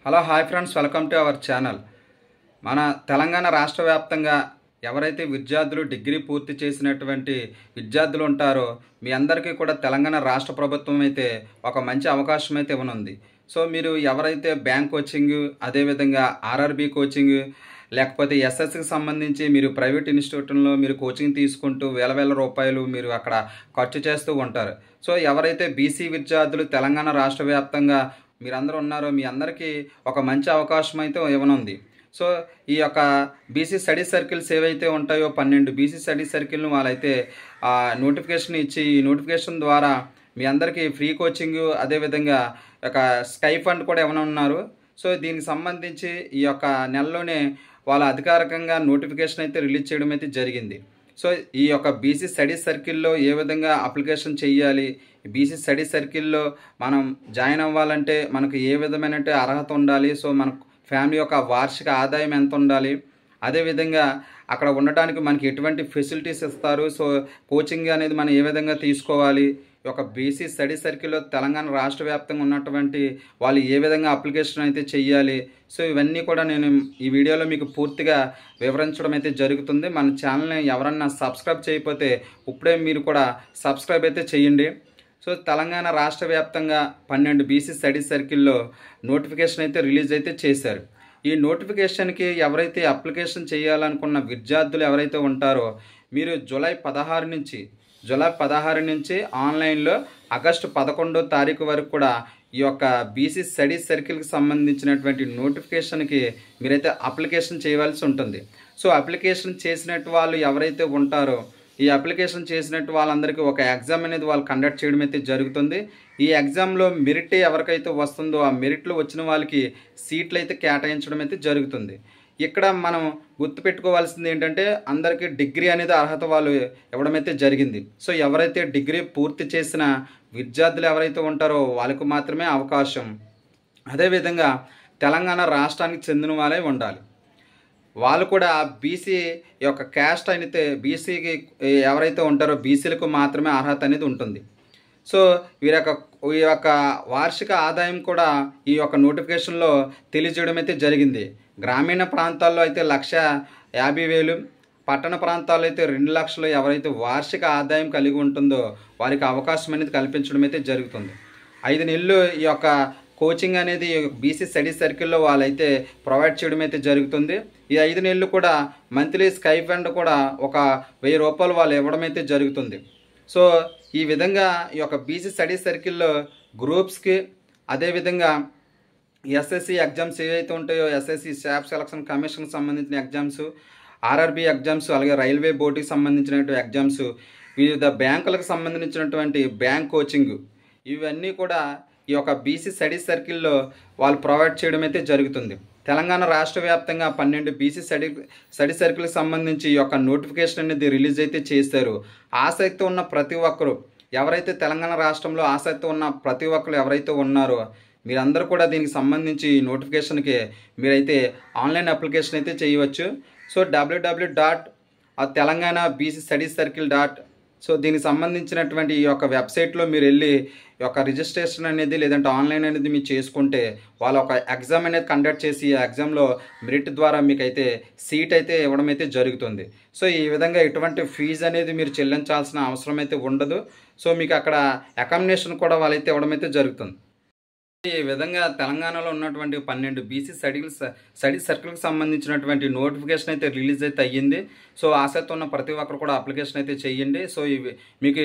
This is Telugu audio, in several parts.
Hello hi friends, welcome to our channel. మన తెలంగాణ రాష్ట్ర వ్యాప్తంగా ఎవరైతే విద్యార్థులు డిగ్రీ పూర్తి చేసినటువంటి విద్యార్థులు ఉంటారో మీ అందరికీ కూడా తెలంగాణ రాష్ట్ర ప్రభుత్వం అయితే ఒక మంచి అవకాశం అయితే ఇవ్వనుంది. సో మీరు ఎవరైతే బ్యాంక్ కోచింగ్, అదేవిధంగా ఆర్ఆర్బీ కోచింగ్, లేకపోతే ఎస్ఎస్సికి సంబంధించి మీరు ప్రైవేట్ ఇన్స్టిట్యూట్లో మీరు కోచింగ్ తీసుకుంటూ వేల రూపాయలు మీరు అక్కడ ఖర్చు చేస్తూ ఉంటారు. సో ఎవరైతే బీసీ విద్యార్థులు తెలంగాణ రాష్ట్ర వ్యాప్తంగా మీరందరూ ఉన్నారో మీ అందరికీ ఒక మంచి అవకాశం అయితే ఇవ్వనుంది. సో ఈ యొక్క బీసీ స్టడీ సర్కిల్స్ ఏవైతే ఉంటాయో 12 బీసీ స్టడీ సర్కిల్ను వాళ్ళైతే నోటిఫికేషన్ ఇచ్చి, ఈ నోటిఫికేషన్ ద్వారా మీ అందరికీ ఫ్రీ కోచింగ్, అదేవిధంగా ఒక స్టైఫండ్ కూడా ఇవ్వనున్నారు. సో దీనికి సంబంధించి ఈ యొక్క నెలలోనే వాళ్ళ అధికారికంగా నోటిఫికేషన్ అయితే రిలీజ్ చేయడం అయితే జరిగింది. సో ఈ యొక్క బీసీ స్టడీ సర్కిల్లో ఏ విధంగా అప్లికేషన్ చేయాలి, బీసీ స్టడీ సర్కిల్లో మనం జాయిన్ అవ్వాలంటే మనకు ఏ విధమైన అర్హత ఉండాలి, సో మన ఫ్యామిలీ యొక్క వార్షిక ఆదాయం ఎంత ఉండాలి, అదేవిధంగా అక్కడ ఉండడానికి మనకి ఎటువంటి ఫెసిలిటీస్ ఇస్తారు, సో కోచింగ్ అనేది మనం ఏ విధంగా తీసుకోవాలి, ఈ యొక్క బీసీ స్టడీ సర్కిల్లో తెలంగాణ రాష్ట్ర వ్యాప్తంగా ఉన్నటువంటి వాళ్ళు ఏ విధంగా అప్లికేషన్ అయితే చెయ్యాలి, సో ఇవన్నీ కూడా నేను ఈ వీడియోలో మీకు పూర్తిగా వివరించడం అయితే జరుగుతుంది. మన ఛానల్ని ఎవరన్నా సబ్స్క్రైబ్ చేయకపోతే ఇప్పుడే మీరు కూడా సబ్స్క్రైబ్ అయితే చేయండి. సో తెలంగాణ రాష్ట్ర వ్యాప్తంగా 12 బీసీ స్టడీ సర్కిల్లో నోటిఫికేషన్ అయితే రిలీజ్ అయితే చేశారు. ఈ నోటిఫికేషన్కి ఎవరైతే అప్లికేషన్ చేయాలనుకున్న విద్యార్థులు ఎవరైతే ఉంటారో మీరు జూలై 16 నుంచి ఆన్లైన్లో ఆగస్టు 11వ తారీఖు వరకు కూడా ఈ యొక్క బీసీ స్టడీ సర్కిల్కి సంబంధించినటువంటి నోటిఫికేషన్కి మీరైతే అప్లికేషన్ చేయవలసి ఉంటుంది. సో అప్లికేషన్ చేసినట్టు వాళ్ళు ఎవరైతే ఉంటారో ఈ అప్లికేషన్ చేసినట్టు వాళ్ళందరికీ ఒక ఎగ్జామ్ అనేది వాళ్ళు కండక్ట్ చేయడం అయితే జరుగుతుంది. ఈ ఎగ్జామ్లో మెరిట్ ఎవరికైతే వస్తుందో ఆ మెరిట్లో వచ్చిన వాళ్ళకి సీట్లు అయితే కేటాయించడం అయితే జరుగుతుంది. ఇక్కడ మనం గుర్తుపెట్టుకోవాల్సింది ఏంటంటే అందరికీ డిగ్రీ అనేది అర్హత వాళ్ళు ఇవ్వడం అయితే జరిగింది. సో ఎవరైతే డిగ్రీ పూర్తి చేసిన విద్యార్థులు ఎవరైతే ఉంటారో వాళ్ళకు మాత్రమే అవకాశం. అదేవిధంగా తెలంగాణ రాష్ట్రానికి చెందిన వాళ్ళే ఉండాలి. వాళ్ళు కూడా బీసీ యొక్క క్యాస్ట్ అయితే బీసీకి ఎవరైతే ఉంటారో బీసీలకు మాత్రమే అర్హత అనేది ఉంటుంది. సో ఈ యొక్క వార్షిక ఆదాయం కూడా ఈ యొక్క నోటిఫికేషన్లో తెలియజేయడం అయితే జరిగింది. గ్రామీణ ప్రాంతాల్లో అయితే 1,50,000, పట్టణ ప్రాంతాల్లో అయితే 2 లక్షలు ఎవరైతే వార్షిక ఆదాయం కలిగి ఉంటుందో వారికి అవకాశం అనేది కల్పించడం అయితే జరుగుతుంది. 5 నెలలు ఈ యొక్క కోచింగ్ అనేది బీసీ స్టడీ సర్కిల్లో వాళ్ళైతే ప్రొవైడ్ చేయడం అయితే జరుగుతుంది. ఈ 5 నెలలు కూడా మంత్లీ స్టైఫండ్ కూడా ఒక 1000 రూపాయలు వాళ్ళు ఇవ్వడం అయితే జరుగుతుంది. సో ఈ విధంగా ఈ యొక్క బీసీ స్టడీ సర్కిల్లో గ్రూప్స్కి, అదేవిధంగా ఎస్ఎస్సి ఎగ్జామ్స్ ఏవైతే ఉంటాయో ఎస్ఎస్సి స్టాఫ్ సెలక్షన్ కమిషన్కి సంబంధించిన ఎగ్జామ్స్, ఆర్ఆర్బీ ఎగ్జామ్స్, అలాగే రైల్వే బోర్డుకి సంబంధించినటువంటి ఎగ్జామ్స్, వివిధ బ్యాంకులకు సంబంధించినటువంటి బ్యాంక్ కోచింగ్, ఇవన్నీ కూడా ఈ యొక్క బీసీ స్టడీ సర్కిల్లో వాళ్ళు ప్రొవైడ్ చేయడం అయితే జరుగుతుంది. తెలంగాణ రాష్ట్ర వ్యాప్తంగా 12 బీసీ స్టడీ సర్కిల్కి సంబంధించి ఈ యొక్క నోటిఫికేషన్ అనేది రిలీజ్ అయితే చేశారు. ఆసక్తి ఉన్న ప్రతి ఒక్కరు, ఎవరైతే తెలంగాణ రాష్ట్రంలో ఆసక్తి ఉన్న ప్రతి ఒక్కరు ఎవరైతే ఉన్నారో మీరందరూ కూడా దీనికి సంబంధించి నోటిఫికేషన్కి మీరైతే ఆన్లైన్ అప్లికేషన్ అయితే చేయవచ్చు. So www.telanganabcsstudyscircle. సో దీనికి సంబంధించినటువంటి ఈ యొక్క వెబ్సైట్లో మీరు వెళ్ళి ఈ యొక్క రిజిస్ట్రేషన్ అనేది లేదంటే ఆన్లైన్ అనేది మీరు చేసుకుంటే వాళ్ళ ఒక ఎగ్జామ్ అనేది కండక్ట్ చేసి ఆ ఎగ్జామ్లో మెరిట్ ద్వారా మీకైతే సీట్ అయితే ఇవ్వడం అయితే జరుగుతుంది. సో ఈ విధంగా ఎటువంటి ఫీజు అనేది మీరు చెల్లించాల్సిన అవసరం అయితే ఉండదు. సో మీకు అక్కడ అకామిడేషన్ కూడా వాళ్ళైతే ఇవ్వడం అయితే జరుగుతుంది. ఈ విధంగా తెలంగాణలో ఉన్నటువంటి 12 బీసీ స్టడీ సర్కిల్కి సంబంధించినటువంటి నోటిఫికేషన్ అయితే రిలీజ్ అయితే అయ్యింది. సో ఆసక్తి ఉన్న ప్రతి ఒక్కరు కూడా అప్లికేషన్ అయితే చేయండి. సో మీకు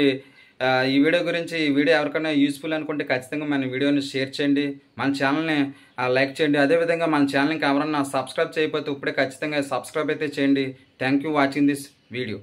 ఈ వీడియో గురించి ఈ వీడియో ఎవరికైనా యూస్ఫుల్ అనుకుంటే ఖచ్చితంగా మన వీడియోని షేర్ చేయండి, మన ఛానల్ని లైక్ చేయండి. అదేవిధంగా మన ఛానల్కి ఎవరన్నా సబ్స్క్రైబ్ చేయకపోతే ఇప్పుడే ఖచ్చితంగా సబ్స్క్రైబ్ అయితే చేయండి. Thank you watching this video.